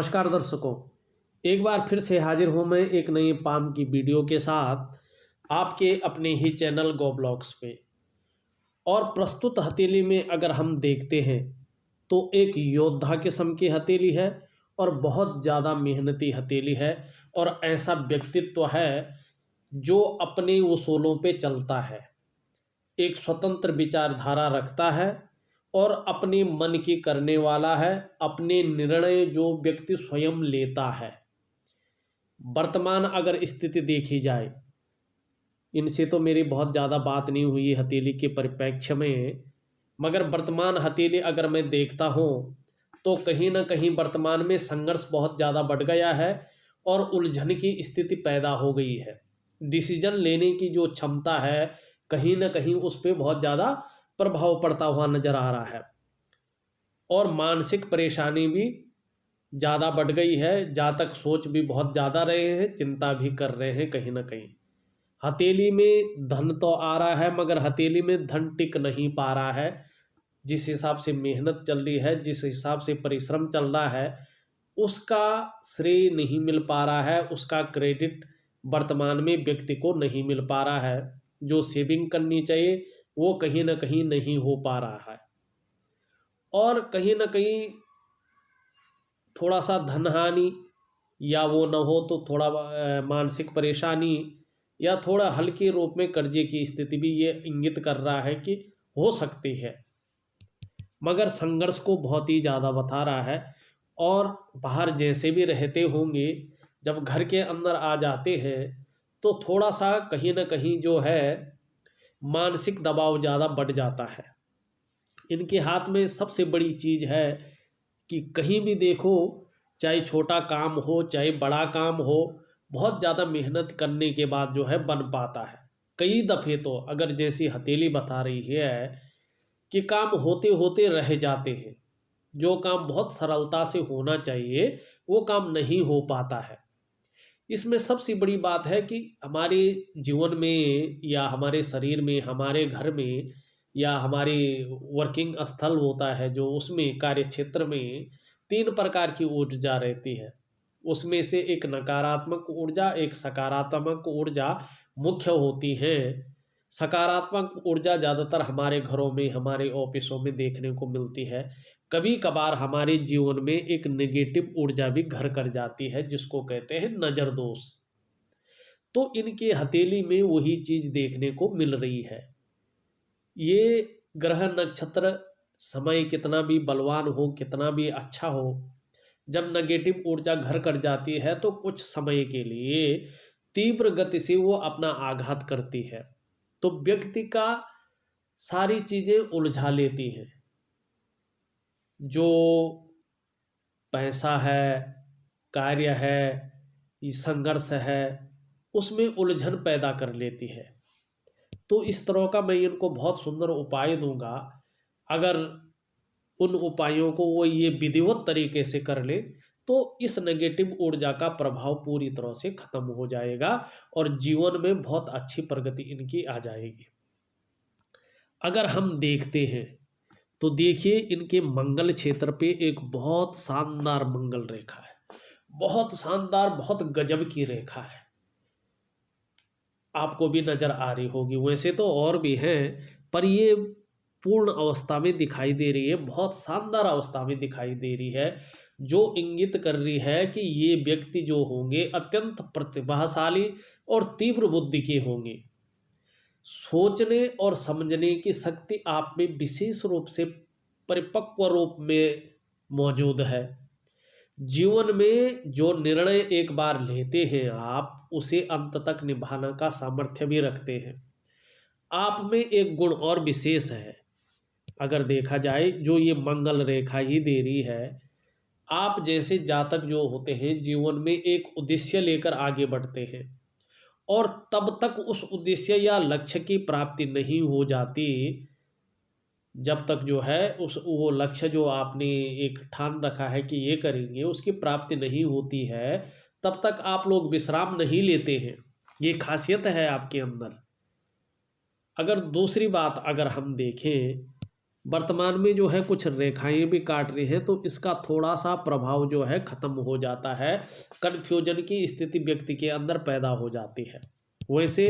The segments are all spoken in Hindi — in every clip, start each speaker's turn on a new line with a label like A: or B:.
A: नमस्कार दर्शकों, एक बार फिर से हाजिर हूँ मैं एक नई पाम की वीडियो के साथ आपके अपने ही चैनल गो ब्लॉग्स पे। और प्रस्तुत हथेली में अगर हम देखते हैं तो एक योद्धा किस्म की हथेली है और बहुत ज़्यादा मेहनती हथेली है और ऐसा व्यक्तित्व है जो अपने उसूलों पे चलता है, एक स्वतंत्र विचारधारा रखता है और अपने मन की करने वाला है। अपने निर्णय जो व्यक्ति स्वयं लेता है। वर्तमान अगर स्थिति देखी जाए, इनसे तो मेरी बहुत ज़्यादा बात नहीं हुई हथेली के परिप्रेक्ष्य में, मगर वर्तमान हथेली अगर मैं देखता हूँ तो कहीं ना कहीं वर्तमान में संघर्ष बहुत ज़्यादा बढ़ गया है और उलझन की स्थिति पैदा हो गई है। डिसीजन लेने की जो क्षमता है कहीं ना कहीं उस पर बहुत ज़्यादा प्रभाव पड़ता हुआ नज़र आ रहा है और मानसिक परेशानी भी ज़्यादा बढ़ गई है। जातक सोच भी बहुत ज़्यादा रहे हैं, चिंता भी कर रहे हैं। कहीं ना कहीं हथेली में धन तो आ रहा है मगर हथेली में धन टिक नहीं पा रहा है। जिस हिसाब से मेहनत चल रही है, जिस हिसाब से परिश्रम चल रहा है, उसका श्रेय नहीं मिल पा रहा है, उसका क्रेडिट वर्तमान में व्यक्ति को नहीं मिल पा रहा है। जो सेविंग करनी चाहिए वो कहीं ना कहीं नहीं हो पा रहा है और कहीं ना कहीं थोड़ा सा धन हानि या वो न हो तो थोड़ा मानसिक परेशानी या थोड़ा हल्के रूप में कर्जे की स्थिति भी ये इंगित कर रहा है कि हो सकती है। मगर संघर्ष को बहुत ही ज़्यादा बता रहा है और बाहर जैसे भी रहते होंगे, जब घर के अंदर आ जाते हैं तो थोड़ा सा कहीं ना कहीं जो है मानसिक दबाव ज़्यादा बढ़ जाता है। इनके हाथ में सबसे बड़ी चीज़ है कि कहीं भी देखो, चाहे छोटा काम हो चाहे बड़ा काम हो, बहुत ज़्यादा मेहनत करने के बाद जो है बन पाता है। कई दफ़े तो अगर जैसी हथेली बता रही है कि काम होते होते रह जाते हैं, जो काम बहुत सरलता से होना चाहिए वो काम नहीं हो पाता है। इसमें सबसे बड़ी बात है कि हमारे जीवन में या हमारे शरीर में, हमारे घर में या हमारी वर्किंग स्थल होता है जो, उसमें कार्य क्षेत्र में 3 प्रकार की ऊर्जा रहती है। उसमें से एक नकारात्मक ऊर्जा, एक सकारात्मक ऊर्जा मुख्य होती है। सकारात्मक ऊर्जा ज़्यादातर हमारे घरों में, हमारे ऑफिसों में देखने को मिलती है। कभी कभार हमारे जीवन में एक नेगेटिव ऊर्जा भी घर कर जाती है जिसको कहते हैं नज़र दोष। तो इनके हथेली में वही चीज़ देखने को मिल रही है। ये ग्रह नक्षत्र समय कितना भी बलवान हो, कितना भी अच्छा हो, जब नेगेटिव ऊर्जा घर कर जाती है तो कुछ समय के लिए तीव्र गति से वो अपना आघात करती है, तो व्यक्ति का सारी चीज़ें उलझा लेती हैं। जो पैसा है, कार्य है, ये संघर्ष है, उसमें उलझन पैदा कर लेती है। तो इस तरह का मैं इनको बहुत सुंदर उपाय दूंगा। अगर उन उपायों को वो ये विधिवत तरीके से कर ले तो इस नेगेटिव ऊर्जा का प्रभाव पूरी तरह से खत्म हो जाएगा और जीवन में बहुत अच्छी प्रगति इनकी आ जाएगी। अगर हम देखते हैं तो देखिए, इनके मंगल क्षेत्र पे एक बहुत शानदार मंगल रेखा है, बहुत शानदार, बहुत गजब की रेखा है। आपको भी नज़र आ रही होगी, वैसे तो और भी हैं पर ये पूर्ण अवस्था में दिखाई दे रही है, बहुत शानदार अवस्था में दिखाई दे रही है, जो इंगित कर रही है कि ये व्यक्ति जो होंगे अत्यंत प्रतिभाशाली और तीव्र बुद्धि के होंगे। सोचने और समझने की शक्ति आप में विशेष रूप से परिपक्व रूप में मौजूद है। जीवन में जो निर्णय एक बार लेते हैं आप, उसे अंत तक निभाने का सामर्थ्य भी रखते हैं। आप में एक गुण और विशेष है, अगर देखा जाए, जो ये मंगल रेखा ही दे रही है। आप जैसे जातक जो होते हैं जीवन में एक उद्देश्य लेकर आगे बढ़ते हैं और तब तक उस उद्देश्य या लक्ष्य की प्राप्ति नहीं हो जाती जब तक जो है वो लक्ष्य जो आपने एक ठान रखा है कि ये करेंगे, उसकी प्राप्ति नहीं होती है, तब तक आप लोग विश्राम नहीं लेते हैं। ये खासियत है आपके अंदर। अगर दूसरी बात अगर हम देखें वर्तमान में जो है कुछ रेखाएं भी काट रही हैं, तो इसका थोड़ा सा प्रभाव जो है ख़त्म हो जाता है, कन्फ्यूजन की स्थिति व्यक्ति के अंदर पैदा हो जाती है। वैसे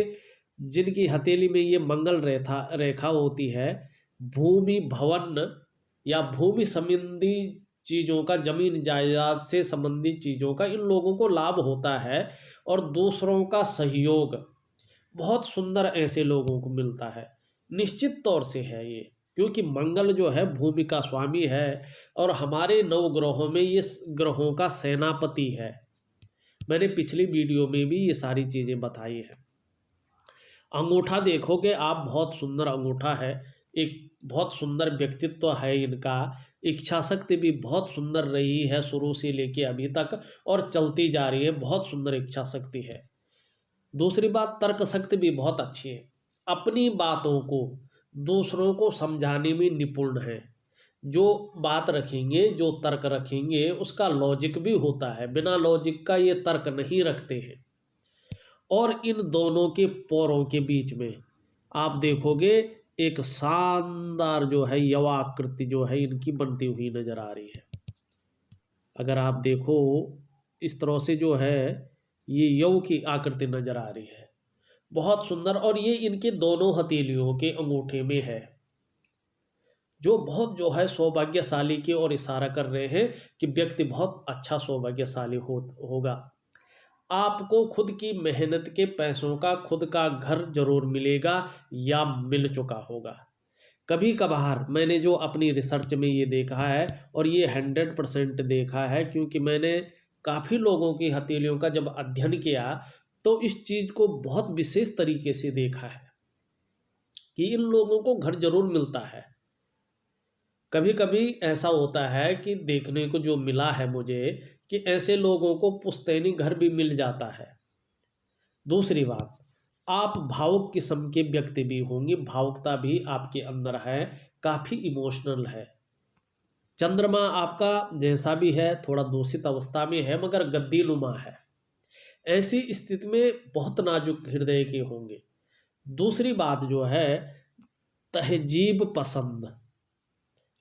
A: जिनकी हथेली में ये मंगल रेखा होती है, भूमि भवन या भूमि संबंधी चीज़ों का, जमीन जायदाद से संबंधित चीज़ों का इन लोगों को लाभ होता है, और दूसरों का सहयोग बहुत सुंदर ऐसे लोगों को मिलता है, निश्चित तौर से है ये, क्योंकि मंगल जो है भूमि का स्वामी है और हमारे 9 ग्रहों में ये ग्रहों का सेनापति है। मैंने पिछली वीडियो में भी ये सारी चीज़ें बताई हैं। अंगूठा देखोगे आप, बहुत सुंदर अंगूठा है, एक बहुत सुंदर व्यक्तित्व है इनका, इच्छा शक्ति भी बहुत सुंदर रही है शुरू से लेके अभी तक और चलती जा रही है, बहुत सुंदर इच्छा शक्ति है। दूसरी बात, तर्क शक्ति भी बहुत अच्छी है, अपनी बातों को दूसरों को समझाने में निपुण है। जो बात रखेंगे, जो तर्क रखेंगे, उसका लॉजिक भी होता है, बिना लॉजिक का ये तर्क नहीं रखते हैं। और इन दोनों के पोरों के बीच में आप देखोगे एक शानदार जो है यवाकृति जो है इनकी बनती हुई नजर आ रही है। अगर आप देखो इस तरह से जो है ये यव की आकृति नजर आ रही है, बहुत सुंदर। और ये इनके दोनों हथेलियों के अंगूठे में है, जो बहुत जो है सौभाग्यशाली की ओर इशारा कर रहे हैं कि व्यक्ति बहुत अच्छा सौभाग्यशाली होगा। आपको खुद की मेहनत के पैसों का खुद का घर जरूर मिलेगा या मिल चुका होगा। कभी कभार मैंने जो अपनी रिसर्च में ये देखा है, और ये 100% देखा है, क्योंकि मैंने काफ़ी लोगों की हथेलियों का जब अध्ययन किया तो इस चीज़ को बहुत विशेष तरीके से देखा है कि इन लोगों को घर जरूर मिलता है। कभी कभी ऐसा होता है कि देखने को जो मिला है मुझे कि ऐसे लोगों को पुश्तैनी घर भी मिल जाता है। दूसरी बात, आप भावुक किस्म के व्यक्ति भी होंगे, भावुकता भी आपके अंदर है, काफ़ी इमोशनल है। चंद्रमा आपका जैसा भी है थोड़ा दूषित अवस्था में है, मगर गद्दीनुमा है। ऐसी स्थिति में बहुत नाजुक हृदय के होंगे। दूसरी बात जो है, तहजीब पसंद,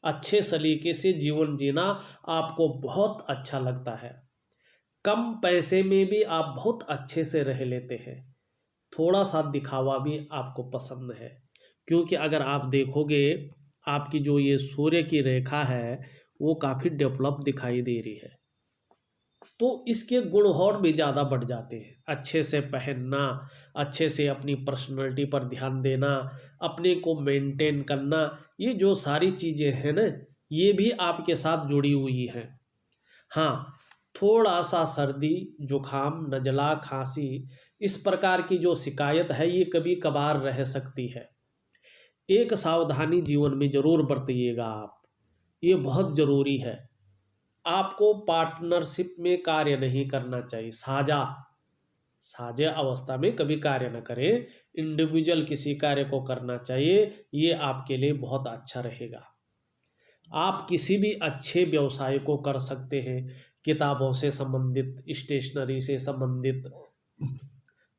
A: अच्छे सलीके से जीवन जीना आपको बहुत अच्छा लगता है। कम पैसे में भी आप बहुत अच्छे से रह लेते हैं। थोड़ा सा दिखावा भी आपको पसंद है, क्योंकि अगर आप देखोगे आपकी जो ये सूर्य की रेखा है वो काफ़ी डेवलप दिखाई दे रही है, तो इसके गुण और भी ज़्यादा बढ़ जाते हैं। अच्छे से पहनना, अच्छे से अपनी पर्सनैलिटी पर ध्यान देना, अपने को मेंटेन करना, ये जो सारी चीज़ें हैं ना, ये भी आपके साथ जुड़ी हुई हैं। हाँ, थोड़ा सा सर्दी, जुखाम, नज़ला, खांसी, इस प्रकार की जो शिकायत है ये कभी कभार रह सकती है। एक सावधानी जीवन में ज़रूर बरतिएगा आप, ये बहुत ज़रूरी है। आपको पार्टनरशिप में कार्य नहीं करना चाहिए, साझा अवस्था में कभी कार्य न करें, इंडिविजुअल किसी कार्य को करना चाहिए, ये आपके लिए बहुत अच्छा रहेगा। आप किसी भी अच्छे व्यवसाय को कर सकते हैं, किताबों से संबंधित, स्टेशनरी से संबंधित,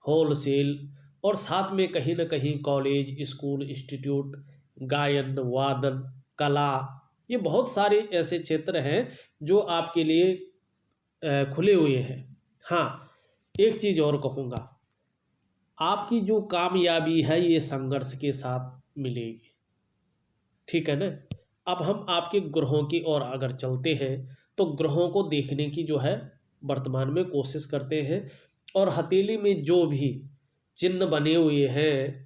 A: होलसेल, और साथ में कहीं ना कहीं कॉलेज, स्कूल, इंस्टीट्यूट, गायन, वादन, कला, ये बहुत सारे ऐसे क्षेत्र हैं जो आपके लिए खुले हुए हैं। हाँ, एक चीज़ और कहूँगा, आपकी जो कामयाबी है ये संघर्ष के साथ मिलेगी, ठीक है ना। अब हम आपके ग्रहों की ओर अगर चलते हैं तो ग्रहों को देखने की जो है वर्तमान में कोशिश करते हैं, और हथेली में जो भी चिन्ह बने हुए हैं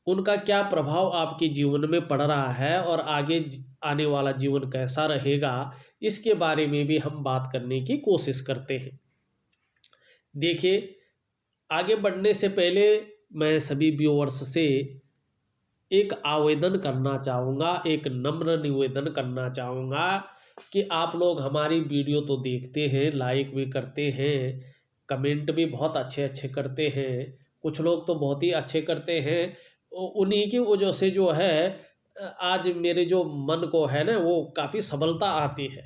A: उनका क्या प्रभाव आपके जीवन में पड़ रहा है और आगे आने वाला जीवन कैसा रहेगा, इसके बारे में भी हम बात करने की कोशिश करते हैं। देखिए, आगे बढ़ने से पहले मैं सभी व्यूअर्स से एक आवेदन करना चाहूँगा, एक नम्र निवेदन करना चाहूँगा कि आप लोग हमारी वीडियो तो देखते हैं, लाइक भी करते हैं, कमेंट भी बहुत अच्छे अच्छे करते हैं, कुछ लोग तो बहुत ही अच्छे करते हैं। उन्हीं की वजह से जो है आज मेरे जो मन को है ना वो काफ़ी सबलता आती है।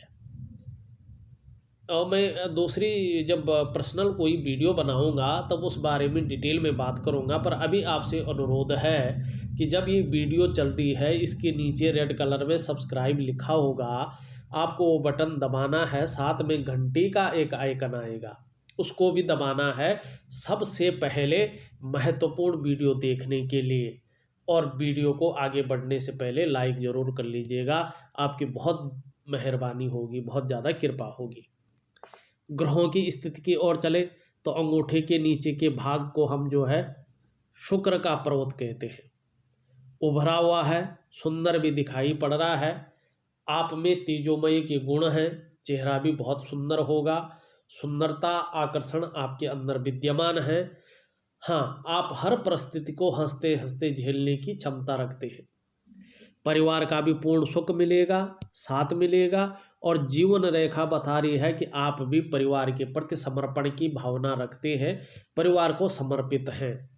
A: और मैं दूसरी जब पर्सनल कोई वीडियो बनाऊंगा तब उस बारे में डिटेल में बात करूंगा, पर अभी आपसे अनुरोध है कि जब ये वीडियो चल रही है इसके नीचे रेड कलर में सब्सक्राइब लिखा होगा, आपको वो बटन दबाना है। साथ में घंटी का एक आइकन आएगा, उसको भी दबाना है सबसे पहले महत्वपूर्ण वीडियो देखने के लिए। और वीडियो को आगे बढ़ने से पहले लाइक ज़रूर कर लीजिएगा, आपकी बहुत मेहरबानी होगी, बहुत ज़्यादा कृपा होगी। ग्रहों की स्थिति की ओर चले तो अंगूठे के नीचे के भाग को हम जो है शुक्र का पर्वत कहते हैं। उभरा हुआ है, सुंदर भी दिखाई पड़ रहा है। आप में तेजोमय के गुण हैं, चेहरा भी बहुत सुंदर होगा। सुंदरता, आकर्षण आपके अंदर विद्यमान है। हाँ, आप हर परिस्थिति को हंसते हंसते झेलने की क्षमता रखते हैं। परिवार का भी पूर्ण सुख मिलेगा, साथ मिलेगा। और जीवन रेखा बता रही है कि आप भी परिवार के प्रति समर्पण की भावना रखते हैं, परिवार को समर्पित हैं।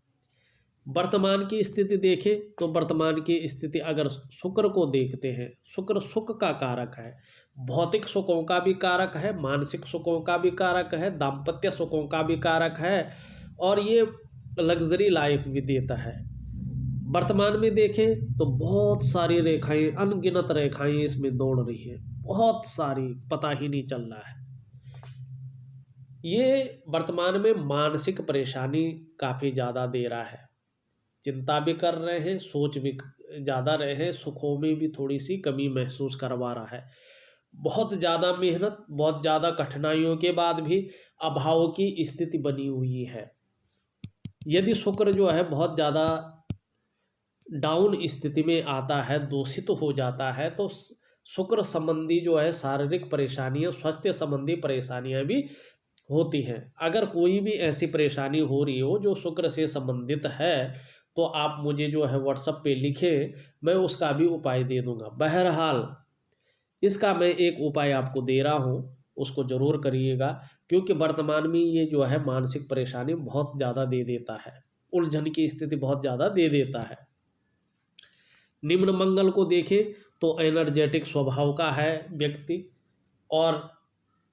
A: वर्तमान की स्थिति देखें तो वर्तमान की स्थिति अगर शुक्र को देखते हैं, शुक्र सुख का कारक है, भौतिक सुखों का भी कारक है, मानसिक सुखों का भी कारक है, दाम्पत्य सुखों का भी कारक है, और ये लग्जरी लाइफ भी देता है। वर्तमान में देखें तो बहुत सारी रेखाएं, अनगिनत रेखाएं इसमें दौड़ रही है, बहुत सारी, पता ही नहीं चल रहा है। ये वर्तमान में मानसिक परेशानी काफ़ी ज़्यादा दे रहा है, चिंता भी कर रहे हैं, सोच भी ज़्यादा रहे हैं, सुखों में भी थोड़ी सी कमी महसूस करवा रहा है। बहुत ज़्यादा मेहनत, बहुत ज़्यादा कठिनाइयों के बाद भी अभाव की स्थिति बनी हुई है। यदि शुक्र जो है बहुत ज़्यादा डाउन स्थिति में आता है, दूषित हो जाता है, तो शुक्र संबंधी जो है शारीरिक परेशानियां, स्वास्थ्य संबंधी परेशानियां भी होती हैं। अगर कोई भी ऐसी परेशानी हो रही हो जो शुक्र से संबंधित है तो आप मुझे जो है व्हाट्सएप पे लिखें, मैं उसका भी उपाय दे दूंगा। बहरहाल इसका मैं एक उपाय आपको दे रहा हूँ, उसको ज़रूर करिएगा, क्योंकि वर्तमान में ये जो है मानसिक परेशानी बहुत ज़्यादा दे देता है, उलझन की स्थिति बहुत ज़्यादा दे देता है। निम्न मंगल को देखें तो एनर्जेटिक स्वभाव का है व्यक्ति, और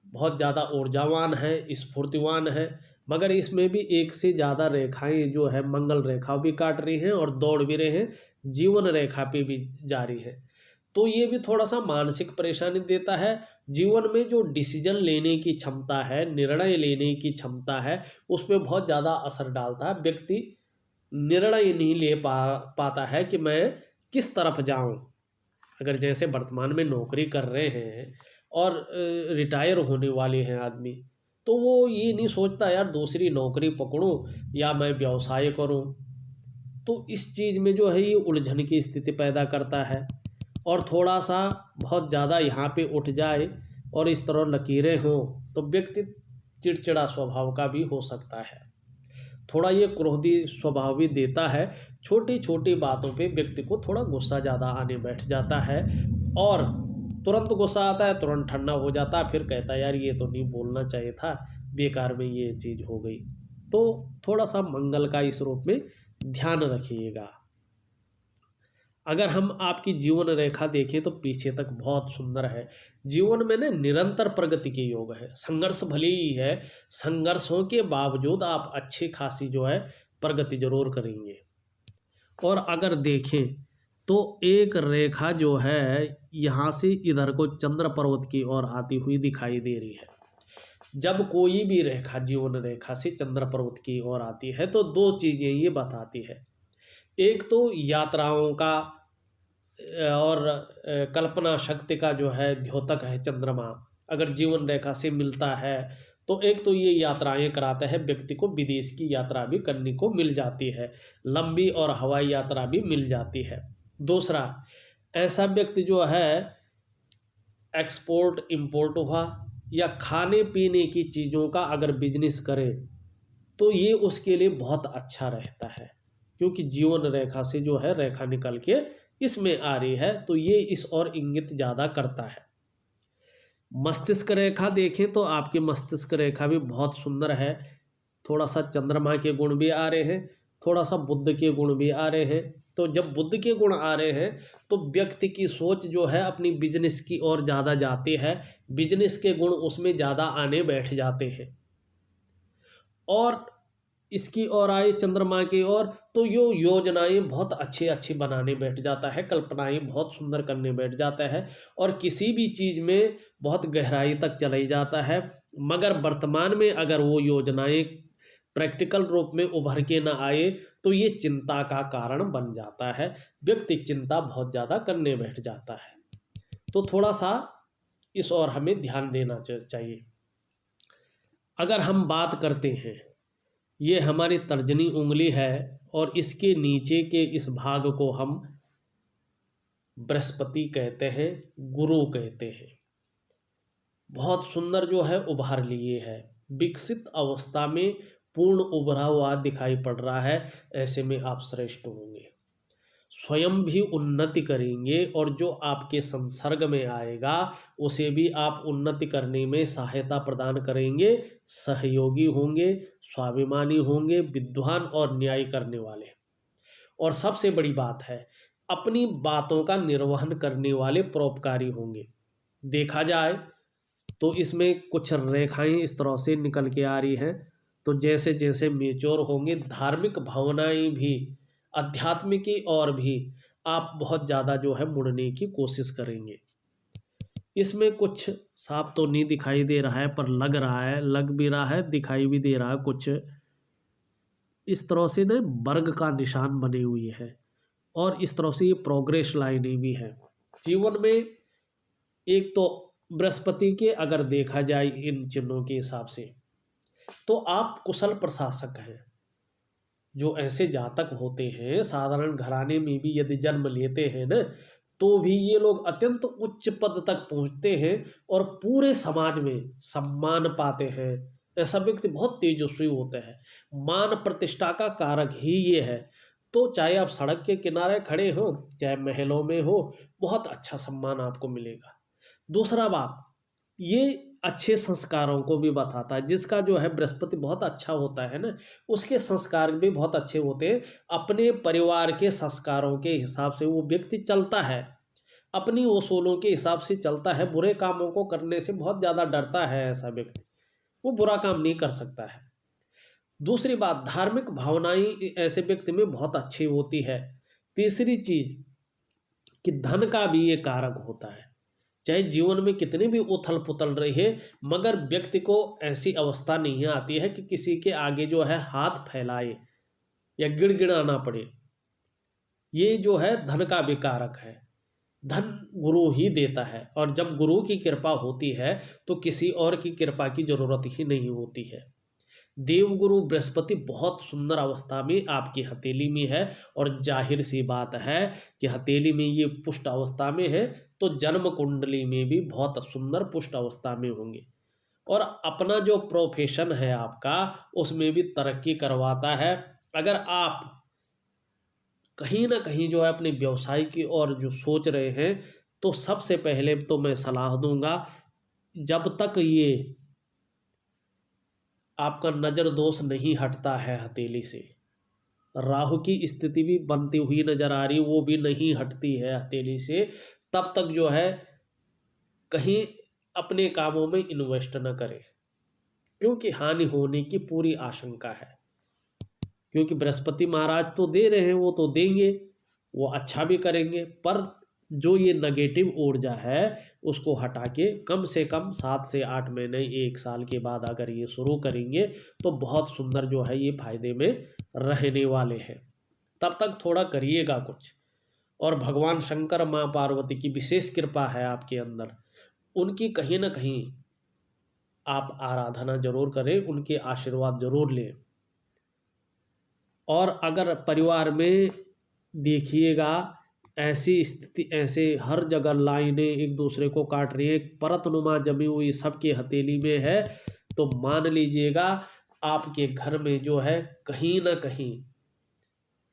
A: बहुत ज़्यादा ऊर्जावान है, स्फूर्तिवान है। मगर इसमें भी एक से ज़्यादा रेखाएं जो है मंगल रेखा भी काट रही हैं और दौड़ भी रहे हैं, जीवन रेखा पे भी जारी है। तो ये भी थोड़ा सा मानसिक परेशानी देता है। जीवन में जो डिसीजन लेने की क्षमता है, निर्णय लेने की क्षमता है, उस पर बहुत ज़्यादा असर डालता है। व्यक्ति निर्णय नहीं ले पाता है कि मैं किस तरफ जाऊं। अगर जैसे वर्तमान में नौकरी कर रहे हैं और रिटायर होने वाले हैं आदमी, तो वो ये नहीं सोचता यार दूसरी नौकरी पकड़ूं या मैं व्यवसाय करूं। तो इस चीज़ में जो है ये उलझन की स्थिति पैदा करता है। और थोड़ा सा बहुत ज़्यादा यहाँ पे उठ जाए और इस तरह लकीरें हों तो व्यक्ति चिड़चिड़ा स्वभाव का भी हो सकता है। थोड़ा ये क्रोधी स्वभाव भी देता है। छोटी छोटी बातों पे व्यक्ति को थोड़ा गुस्सा ज़्यादा आने बैठ जाता है, और तुरंत गुस्सा आता है, तुरंत ठंडा हो जाता है, फिर कहता है यार ये तो नहीं बोलना चाहिए था, बेकार में ये चीज़ हो गई। तो थोड़ा सा मंगल का इस रूप में ध्यान रखिएगा। अगर हम आपकी जीवन रेखा देखें तो पीछे तक बहुत सुंदर है। जीवन में ना निरंतर प्रगति के योग है, संघर्ष भले ही है, संघर्षों के बावजूद आप अच्छी खासी जो है प्रगति जरूर करेंगे। और अगर देखें तो एक रेखा जो है यहाँ से इधर को चंद्र पर्वत की ओर आती हुई दिखाई दे रही है। जब कोई भी रेखा जीवन रेखा से चंद्र पर्वत की ओर आती है तो दो चीज़ें ये बताती है। एक तो यात्राओं का और कल्पना शक्ति का जो है द्योतक है चंद्रमा, अगर जीवन रेखा से मिलता है तो एक तो ये यात्राएं कराता है, व्यक्ति को विदेश की यात्रा भी करने को मिल जाती है, लंबी और हवाई यात्रा भी मिल जाती है। दूसरा, ऐसा व्यक्ति जो है एक्सपोर्ट इंपोर्ट हुआ या खाने पीने की चीज़ों का अगर बिजनेस करे तो ये उसके लिए बहुत अच्छा रहता है, क्योंकि जीवन रेखा से जो है रेखा निकल के इसमें आ रही है, तो ये इस और इंगित ज़्यादा करता है। मस्तिष्क रेखा देखें तो आपकी मस्तिष्क रेखा भी बहुत सुंदर है। थोड़ा सा चंद्रमा के गुण भी आ रहे हैं, थोड़ा सा बुध के गुण भी आ रहे हैं। तो जब बुध के गुण आ रहे हैं तो व्यक्ति की सोच जो है अपनी बिजनेस की ओर ज़्यादा जाती है, बिजनेस के गुण उसमें ज़्यादा आने बैठ जाते हैं। और इसकी ओर आए, चंद्रमा की ओर, तो यो योजनाएं बहुत अच्छी अच्छी बनाने बैठ जाता है, कल्पनाएं बहुत सुंदर करने बैठ जाता है और किसी भी चीज़ में बहुत गहराई तक चले जाता है। मगर वर्तमान में अगर वो योजनाएं प्रैक्टिकल रूप में उभर के ना आए तो ये चिंता का कारण बन जाता है। व्यक्ति चिंता बहुत ज़्यादा करने बैठ जाता है। तो थोड़ा सा इस ओर हमें ध्यान देना चाहिए। अगर हम बात करते हैं, ये हमारी तर्जनी उंगली है और इसके नीचे के इस भाग को हम बृहस्पति कहते हैं, गुरु कहते हैं। बहुत सुंदर जो है उभार लिए है, विकसित अवस्था में पूर्ण उभरा हुआ दिखाई पड़ रहा है। ऐसे में आप श्रेष्ठ होंगे, स्वयं भी उन्नति करेंगे और जो आपके संसर्ग में आएगा उसे भी आप उन्नति करने में सहायता प्रदान करेंगे, सहयोगी होंगे, स्वाभिमानी होंगे, विद्वान और न्याय करने वाले। और सबसे बड़ी बात है, अपनी बातों का निर्वहन करने वाले परोपकारी होंगे। देखा जाए तो इसमें कुछ रेखाएं इस तरह से निकल के आ रही हैं। तो जैसे जैसे मेच्योर होंगे, धार्मिक भावनाएं भी, आध्यात्मिक की और भी आप बहुत ज़्यादा जो है मुड़ने की कोशिश करेंगे। इसमें कुछ साफ तो नहीं दिखाई दे रहा है, पर लग रहा है, लग भी रहा है, दिखाई भी दे रहा है कुछ इस तरह से ना वर्ग का निशान बने हुए है और इस तरह से ये प्रोग्रेस लाइनें भी है जीवन में। एक तो बृहस्पति के अगर देखा जाए इन चिन्हों के हिसाब से तो आप कुशल प्रशासक हैं। जो ऐसे जातक होते हैं, साधारण घराने में भी यदि जन्म लेते हैं न, तो भी ये लोग अत्यंत उच्च पद तक पहुंचते हैं और पूरे समाज में सम्मान पाते हैं। ऐसा व्यक्ति बहुत तेजस्वी होता है, मान प्रतिष्ठा का कारक ही ये है। तो चाहे आप सड़क के किनारे खड़े हो, चाहे महलों में हो, बहुत अच्छा सम्मान आपको मिलेगा। दूसरा बात, ये अच्छे संस्कारों को भी बताता है। जिसका जो है बृहस्पति बहुत अच्छा होता है ना, उसके संस्कार भी बहुत अच्छे होते हैं। अपने परिवार के संस्कारों के हिसाब से वो व्यक्ति चलता है, अपनी उसूलों के हिसाब से चलता है। बुरे कामों को करने से बहुत ज़्यादा डरता है ऐसा व्यक्ति, वो बुरा काम नहीं कर सकता है। दूसरी बात, धार्मिक भावनाएं ऐसे व्यक्ति में बहुत अच्छी होती है। तीसरी चीज कि धन का भी ये कारक होता है। चाहे जीवन में कितनी भी उथल पुथल रहे, मगर व्यक्ति को ऐसी अवस्था नहीं आती है कि किसी के आगे जो है हाथ फैलाए या गिड़गिड़ाना पड़े। ये जो है धन का भी कारक है। धन गुरु ही देता है और जब गुरु की कृपा होती है तो किसी और की कृपा की जरूरत ही नहीं होती है। देवगुरु बृहस्पति बहुत सुंदर अवस्था में आपकी हथेली में है और जाहिर सी बात है कि हथेली में ये पुष्ट अवस्था में है तो जन्म कुंडली में भी बहुत सुंदर पुष्ट अवस्था में होंगे। और अपना जो प्रोफेशन है आपका, उसमें भी तरक्की करवाता है। अगर आप कहीं ना कहीं जो है अपने व्यवसाय की ओर जो सोच रहे हैं, तो सबसे पहले तो मैं सलाह दूंगा, जब तक ये आपका नज़र दोष नहीं हटता है हथेली से, राहु की स्थिति भी बनती हुई नजर आ रही, वो भी नहीं हटती है हथेली से, तब तक जो है कहीं अपने कामों में इन्वेस्ट न करें, क्योंकि हानि होने की पूरी आशंका है। क्योंकि बृहस्पति महाराज तो दे रहे हैं, वो तो देंगे, वो अच्छा भी करेंगे, पर जो ये नेगेटिव ऊर्जा है उसको हटा के कम से कम 7 से 8 महीने 1 साल के बाद अगर ये शुरू करेंगे तो बहुत सुंदर जो है ये फायदे में रहने वाले हैं। तब तक थोड़ा करिएगा कुछ। और भगवान शंकर, माँ पार्वती की विशेष कृपा है आपके अंदर, उनकी कहीं ना कहीं आप आराधना जरूर करें, उनके आशीर्वाद जरूर लें। और अगर परिवार में देखिएगा ऐसी स्थिति, ऐसे हर जगह लाइनें एक दूसरे को काट रही है, परतनुमा जमी हुई सबके हथेली में है, तो मान लीजिएगा आपके घर में जो है कहीं ना कहीं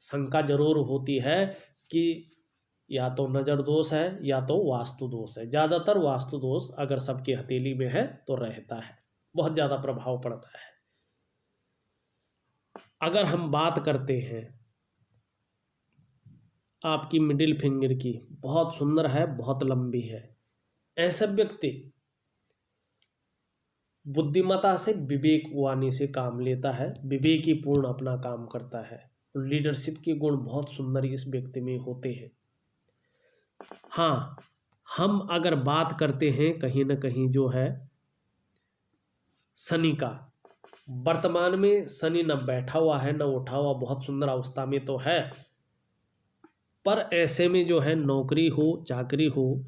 A: शंका जरूर होती है कि या तो नज़र दोष है या तो वास्तु दोष है। ज़्यादातर वास्तु दोष अगर सबके हथेली में है तो रहता है, बहुत ज़्यादा प्रभाव पड़ता है। अगर हम बात करते हैं आपकी मिडिल फिंगर की, बहुत सुंदर है, बहुत लंबी है। ऐसा व्यक्ति बुद्धिमत्ता से, विवेक वाणी से काम लेता है, विवेकी पूर्ण अपना काम करता है। लीडरशिप के गुण बहुत सुंदर इस व्यक्ति में होते हैं। हाँ, हम अगर बात करते हैं कहीं ना कहीं जो है शनि का, वर्तमान में शनि न बैठा हुआ है न उठा हुआ, बहुत सुंदर अवस्था में तो है, पर ऐसे में जो है नौकरी हो चाकरी हो,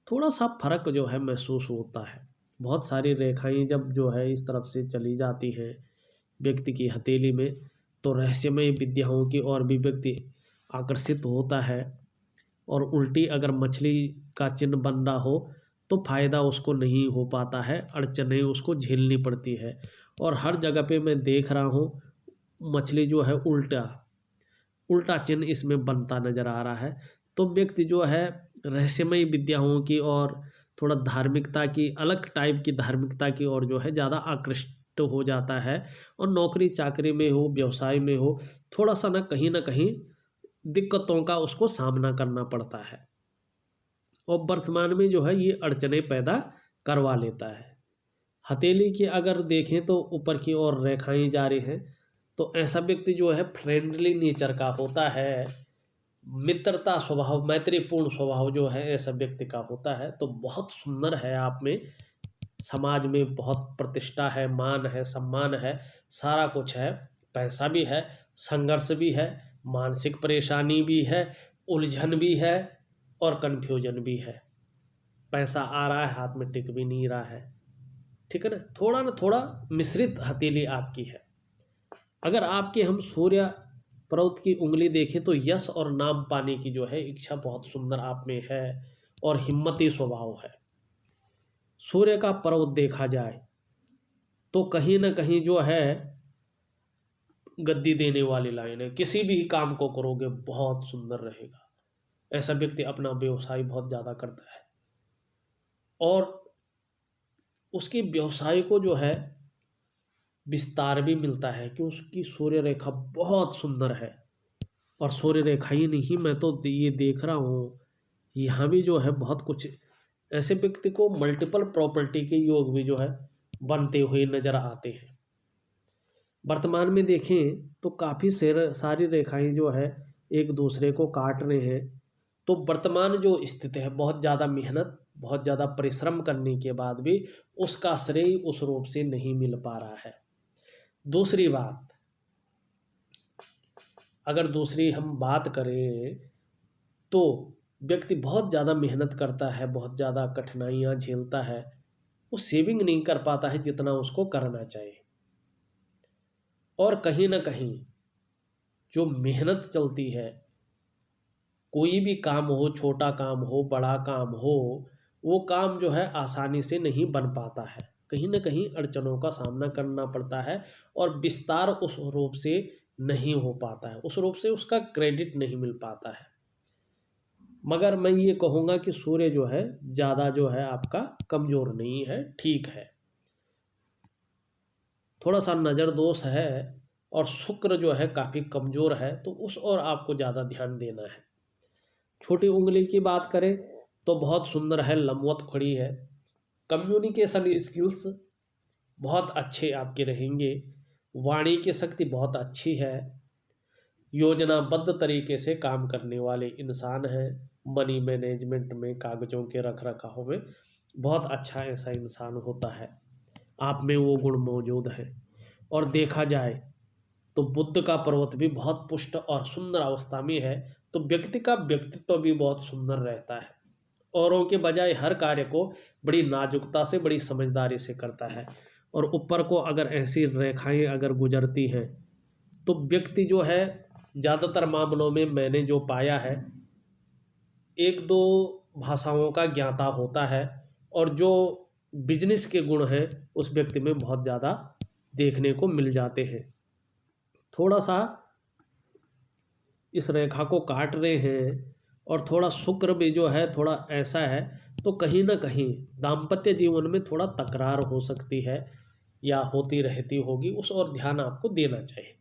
A: थोड़ा सा फर्क जो है महसूस होता है। बहुत सारी रेखाएं जब जो है इस तरफ से चली जाती हैं व्यक्ति की हथेली में, तो रहस्यमय विद्याओं की ओर भी व्यक्ति आकर्षित होता है। और उल्टी अगर मछली का चिन्ह बन रहा हो तो फायदा उसको नहीं हो पाता है, अड़चनें उसको झेलनी पड़ती है। और हर जगह पे मैं देख रहा हूँ मछली जो है उल्टा चिन्ह इसमें बनता नजर आ रहा है। तो व्यक्ति जो है रहस्यमय विद्याओं की और थोड़ा धार्मिकता की, अलग टाइप की धार्मिकता की ओर जो है ज़्यादा आकृष्ट हो जाता है। और नौकरी चाकरी में हो, व्यवसाय में हो, थोड़ा सा ना कहीं दिक्कतों का उसको सामना करना पड़ता है। और वर्तमान में जो है ये अड़चनें पैदा करवा लेता है। हथेली की अगर देखें तो ऊपर की ओर रेखाएं जा रही हैं, तो ऐसा व्यक्ति जो है फ्रेंडली नेचर का होता है, मित्रता स्वभाव, मैत्रीपूर्ण स्वभाव जो है ऐसा व्यक्ति का होता है। तो बहुत सुंदर है, आप में समाज में बहुत प्रतिष्ठा है, मान है, सम्मान है, सारा कुछ है, पैसा भी है, संघर्ष भी है, मानसिक परेशानी भी है, उलझन भी है और कन्फ्यूजन भी है। पैसा आ रहा है हाथ में, टिक भी नहीं रहा है, ठीक है ना थोड़ा मिश्रित हथेली आपकी है। अगर आपके हम सूर्य पर्वत की उंगली देखें तो यश और नाम पाने की जो है इच्छा बहुत सुंदर आप में है और हिम्मती स्वभाव है। सूर्य का पर्वत देखा जाए तो कहीं ना कहीं जो है गद्दी देने वाली लाइन है, किसी भी काम को करोगे बहुत सुंदर रहेगा। ऐसा व्यक्ति अपना व्यवसाय बहुत ज़्यादा करता है और उसके व्यवसाय को जो है विस्तार भी मिलता है कि उसकी सूर्य रेखा बहुत सुंदर है। और सूर्य रेखा ही नहीं, मैं तो ये देख रहा हूँ यहाँ भी जो है बहुत कुछ, ऐसे व्यक्ति को मल्टीपल प्रॉपर्टी के योग भी जो है बनते हुए नजर आते हैं। वर्तमान में देखें तो काफ़ी सारी रेखाएं जो है एक दूसरे को काट रहे हैं। तो वर्तमान जो स्थिति है, बहुत ज़्यादा मेहनत, बहुत ज़्यादा परिश्रम करने के बाद भी उसका श्रेय उस रूप से नहीं मिल पा रहा है। दूसरी बात, अगर दूसरी हम बात करें तो व्यक्ति बहुत ज़्यादा मेहनत करता है, बहुत ज़्यादा कठिनाइयाँ झेलता है, वो सेविंग नहीं कर पाता है जितना उसको करना चाहिए। और कहीं ना कहीं जो मेहनत चलती है, कोई भी काम हो, छोटा काम हो, बड़ा काम हो, वो काम जो है आसानी से नहीं बन पाता है, कहीं ना कहीं अड़चनों का सामना करना पड़ता है और विस्तार उस रूप से नहीं हो पाता है, उस रूप से उसका क्रेडिट नहीं मिल पाता है। मगर मैं ये कहूँगा कि सूर्य जो है ज़्यादा जो है आपका कमज़ोर नहीं है, ठीक है, थोड़ा सा नज़र दोष है और शुक्र जो है काफ़ी कमज़ोर है, तो उस और आपको ज़्यादा ध्यान देना है। छोटी उंगली की बात करें तो बहुत सुंदर है, लंबवत खड़ी है, कम्युनिकेशन स्किल्स बहुत अच्छे आपके रहेंगे, वाणी की शक्ति बहुत अच्छी है, योजनाबद्ध तरीके से काम करने वाले इंसान हैं, मनी मैनेजमेंट में, कागज़ों के रख रखाव में बहुत अच्छा ऐसा इंसान होता है, आप में वो गुण मौजूद है। और देखा जाए तो बुद्ध का पर्वत भी बहुत पुष्ट और सुंदर अवस्था में है, तो व्यक्ति का व्यक्तित्व भी बहुत सुंदर रहता है, औरों के बजाय हर कार्य को बड़ी नाजुकता से, बड़ी समझदारी से करता है। और ऊपर को अगर ऐसी रेखाएं अगर गुजरती हैं तो व्यक्ति जो है ज़्यादातर मामलों में मैंने जो पाया है, एक दो भाषाओं का ज्ञाता होता है और जो बिजनेस के गुण हैं उस व्यक्ति में बहुत ज़्यादा देखने को मिल जाते हैं। थोड़ा सा इस रेखा को काट रहे हैं और थोड़ा शुक्र भी जो है थोड़ा ऐसा है, तो कहीं ना कहीं दाम्पत्य जीवन में थोड़ा तकरार हो सकती है या होती रहती होगी, उस और ध्यान आपको देना चाहिए।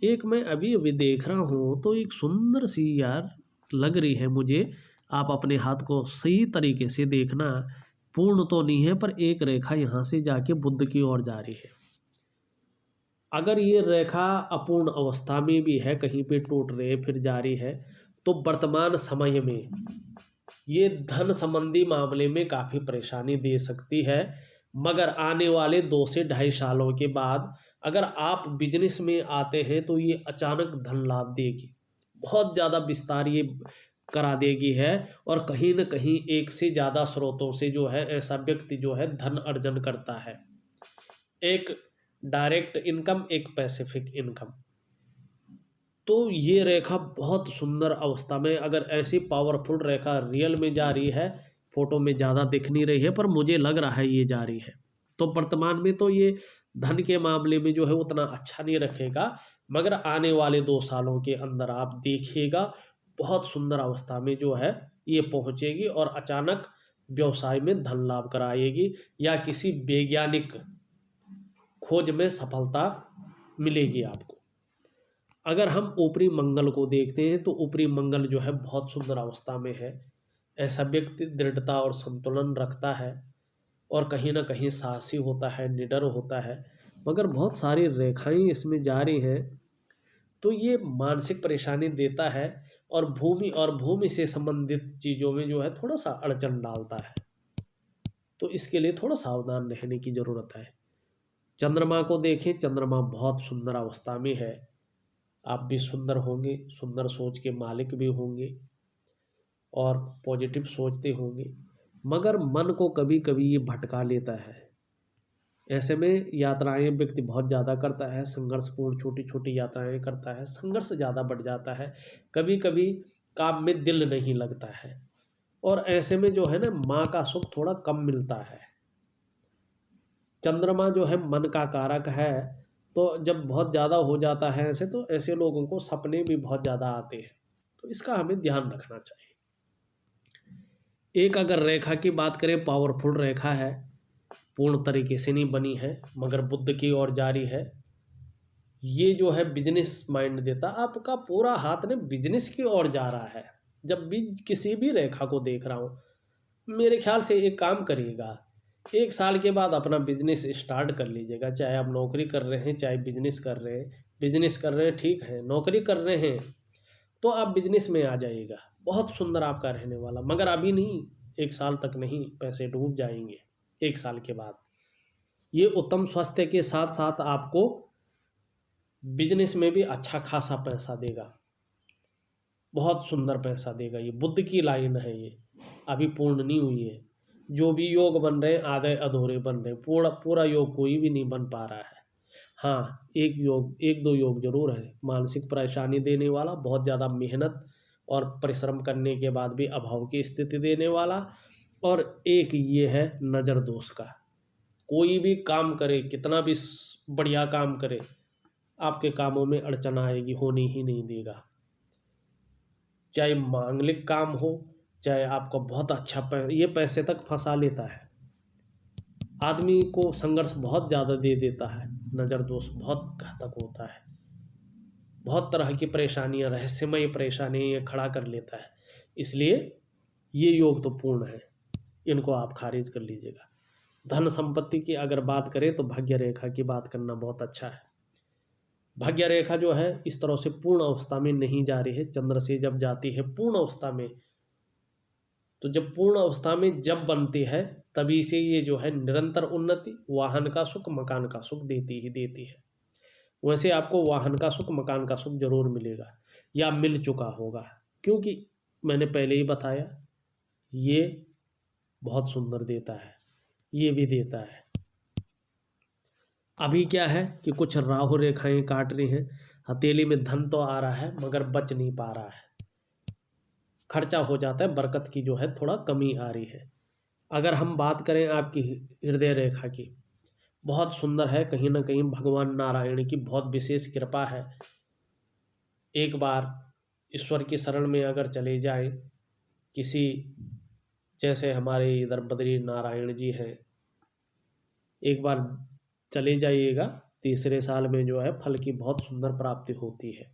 A: एक मैं अभी अभी देख रहा हूँ तो एक सुंदर सी यार लग रही है मुझे, आप अपने हाथ को सही तरीके से देखना, पूर्ण तो नहीं है, पर एक रेखा यहाँ से जाके बुध की ओर जा रही है। अगर ये रेखा अपूर्ण अवस्था में भी है, कहीं पे टूट रही है फिर जारी है, तो वर्तमान समय में ये धन संबंधी मामले में काफ़ी परेशानी दे सकती है। मगर आने वाले 2 से ढाई सालों के बाद अगर आप बिजनेस में आते हैं तो ये अचानक धन लाभ देगी, बहुत ज़्यादा विस्तार ये करा देगी है। और कहीं न कहीं एक से ज़्यादा स्रोतों से जो है ऐसा व्यक्ति जो है धन अर्जन करता है। एक डायरेक्ट इनकम, एक पैसिफिक इनकम। तो ये रेखा बहुत सुंदर अवस्था में, अगर ऐसी पावरफुल रेखा रियल में जा रही है, फोटो में ज़्यादा दिख नहीं रही है पर मुझे लग रहा है ये जा रही है, तो वर्तमान में तो ये धन के मामले में जो है उतना अच्छा नहीं रखेगा। मगर आने वाले 2 सालों के अंदर आप देखिएगा बहुत सुंदर अवस्था में जो है ये पहुंचेगी और अचानक व्यवसाय में धन लाभ कराएगी या किसी वैज्ञानिक खोज में सफलता मिलेगी आपको। अगर हम ऊपरी मंगल को देखते हैं तो ऊपरी मंगल जो है बहुत सुंदर अवस्था में है। ऐसा व्यक्ति दृढ़ता और संतुलन रखता है और कहीं ना कहीं साहसी होता है, निडर होता है। मगर बहुत सारी रेखाएं इसमें जारी हैं तो ये मानसिक परेशानी देता है और भूमि से संबंधित चीज़ों में जो है थोड़ा सा अड़चन डालता है। तो इसके लिए थोड़ा सावधान रहने की ज़रूरत है। चंद्रमा को देखें, चंद्रमा बहुत सुंदर अवस्था में है। आप भी सुंदर होंगे, सुंदर सोच के मालिक भी होंगे और पॉजिटिव सोचते होंगे। मगर मन को कभी कभी ये भटका लेता है। ऐसे में यात्राएं व्यक्ति बहुत ज़्यादा करता है, संघर्षपूर्ण छोटी छोटी यात्राएं करता है, संघर्ष ज़्यादा बढ़ जाता है, कभी कभी काम में दिल नहीं लगता है और ऐसे में जो है ना माँ का सुख थोड़ा कम मिलता है। चंद्रमा जो है मन का कारक है, तो जब बहुत ज़्यादा हो जाता है ऐसे, तो ऐसे लोगों को सपने भी बहुत ज़्यादा आते हैं, तो इसका हमें ध्यान रखना चाहिए। एक अगर रेखा की बात करें, पावरफुल रेखा है, पूर्ण तरीके से नहीं बनी है मगर बुध की ओर जारी है। ये जो है बिजनेस माइंड देता, आपका पूरा हाथ ने बिजनेस की ओर जा रहा है। जब भी किसी भी रेखा को देख रहा हूँ, मेरे ख्याल से एक काम करिएगा, 1 साल के बाद अपना बिजनेस स्टार्ट कर लीजिएगा। चाहे आप नौकरी कर रहे हैं, चाहे बिजनेस कर रहे हैं। बिजनेस कर रहे हैं ठीक है, नौकरी कर रहे हैं तो आप बिजनेस में आ जाइएगा, बहुत सुंदर आपका रहने वाला। मगर अभी नहीं, 1 साल तक नहीं, पैसे डूब जाएंगे 1 साल के बाद। ये उत्तम स्वास्थ्य के साथ साथ आपको बिजनेस में भी अच्छा खासा पैसा देगा, बहुत सुंदर पैसा देगा। ये बुध की लाइन है, ये अभी पूर्ण नहीं हुई है। जो भी योग बन रहे हैं आधे अधूरे बन रहे हैं, पूरा पूरा योग कोई भी नहीं बन पा रहा है। हाँ, एक दो योग जरूर है मानसिक परेशानी देने वाला, बहुत ज़्यादा मेहनत और परिश्रम करने के बाद भी अभाव की स्थिति देने वाला। और एक ये है नज़र दोष का, कोई भी काम करे, कितना भी बढ़िया काम करे, आपके कामों में अड़चन आएगी, होने ही नहीं देगा। चाहे मांगलिक काम हो, चाहे आपका बहुत अच्छा ये पैसे तक फंसा लेता है आदमी को, संघर्ष बहुत ज़्यादा दे देता है। नज़र दोष बहुत घातक होता है, बहुत तरह की परेशानियां, रहस्यमय परेशानियां ये खड़ा कर लेता है। इसलिए ये योग तो पूर्ण है, इनको आप खारिज कर लीजिएगा। धन संपत्ति की अगर बात करें तो भाग्य रेखा की बात करना बहुत अच्छा है। भाग्य रेखा जो है इस तरह से पूर्ण अवस्था में नहीं जा रही है। चंद्र से जब जाती है पूर्ण अवस्था में, तो जब पूर्ण अवस्था में जब बनती है तभी से ये जो है निरंतर उन्नति, वाहन का सुख, मकान का सुख देती ही देती है। वैसे आपको वाहन का सुख, मकान का सुख जरूर मिलेगा या मिल चुका होगा, क्योंकि मैंने पहले ही बताया ये बहुत सुंदर देता है, ये भी देता है। अभी क्या है कि कुछ राहु रेखाएं काट रही हैं, हथेली में धन तो आ रहा है मगर बच नहीं पा रहा है, खर्चा हो जाता है, बरकत की जो है थोड़ा कमी आ रही है। अगर हम बात करें आपकी हृदय रेखा की, बहुत सुंदर है, कहीं ना कहीं भगवान नारायण की बहुत विशेष कृपा है। एक बार ईश्वर की शरण में अगर चले जाए, किसी जैसे हमारे इधर बद्री नारायण जी हैं, एक बार चले जाइएगा, तीसरे साल में जो है फल की बहुत सुंदर प्राप्ति होती है।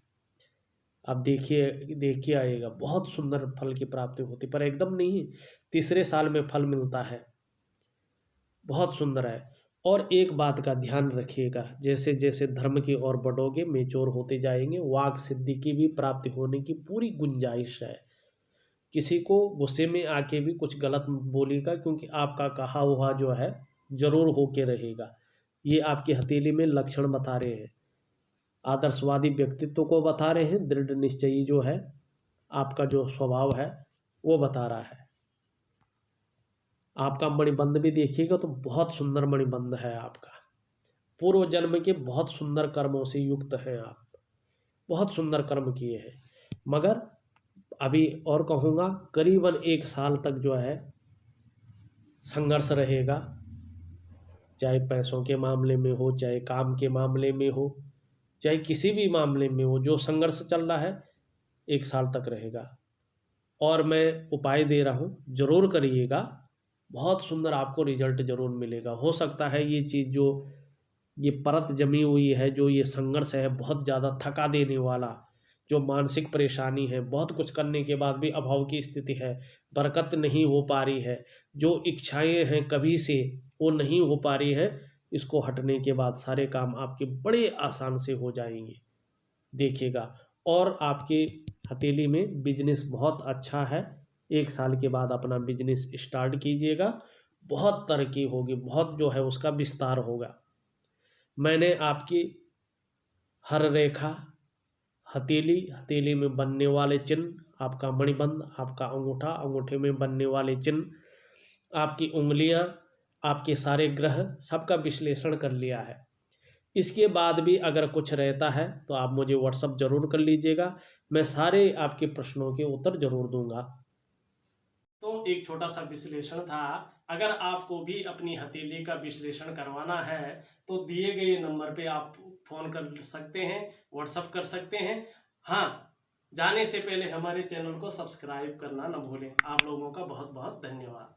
A: आप देखिए आइएगा, बहुत सुंदर फल की प्राप्ति होती, पर एकदम नहीं, तीसरे साल में फल मिलता है। बहुत सुंदर है। और एक बात का ध्यान रखिएगा, जैसे जैसे धर्म की ओर बढ़ोगे, मेच्योर होते जाएंगे, वाक सिद्धि की भी प्राप्ति होने की पूरी गुंजाइश है। किसी को गुस्से में आके भी कुछ गलत बोलेगा, क्योंकि आपका कहा हुआ जो है जरूर होके रहेगा। ये आपकी हथेली में लक्षण बता रहे हैं, आदर्शवादी व्यक्तित्व को बता रहे हैं, दृढ़ निश्चयी जो है आपका जो स्वभाव है वो बता रहा है। आपका मणिबंध भी देखिएगा तो बहुत सुंदर मणिबंध है आपका। पूर्व जन्म के बहुत सुंदर कर्मों से युक्त हैं आप, बहुत सुंदर कर्म किए हैं। मगर अभी और कहूँगा, करीबन 1 साल तक जो है संघर्ष रहेगा, चाहे पैसों के मामले में हो, चाहे काम के मामले में हो, चाहे किसी भी मामले में हो, जो संघर्ष चल रहा है 1 साल तक रहेगा। और मैं उपाय दे रहा हूँ, जरूर करिएगा, बहुत सुंदर आपको रिजल्ट जरूर मिलेगा। हो सकता है ये चीज़ जो ये परत जमी हुई है, जो ये संघर्ष है बहुत ज़्यादा थका देने वाला, जो मानसिक परेशानी है, बहुत कुछ करने के बाद भी अभाव की स्थिति है, बरकत नहीं हो पा रही है, जो इच्छाएं हैं कभी से वो नहीं हो पा रही है, इसको हटने के बाद सारे काम आपके बड़े आसान से हो जाएंगे, देखिएगा। और आपके हथेली में बिजनेस बहुत अच्छा है, 1 साल के बाद अपना बिजनेस स्टार्ट कीजिएगा, बहुत तरक्की होगी, बहुत जो है उसका विस्तार होगा। मैंने आपकी हर रेखा, हथेली में बनने वाले चिन्ह, आपका मणिबंध, आपका अंगूठा, अंगूठे में बनने वाले चिन्ह, आपकी उंगलियां, आपके सारे ग्रह, सबका विश्लेषण कर लिया है। इसके बाद भी अगर कुछ रहता है तो आप मुझे व्हाट्सअप जरूर कर लीजिएगा, मैं सारे आपके प्रश्नों के उत्तर जरूर दूंगा। तो एक छोटा सा विश्लेषण था। अगर आपको भी अपनी हथेली का विश्लेषण करवाना है तो दिए गए नंबर पे आप फोन कर सकते हैं, व्हाट्सअप कर सकते हैं। हाँ, जाने से पहले हमारे चैनल को सब्सक्राइब करना न भूलें। आप लोगों का बहुत बहुत धन्यवाद।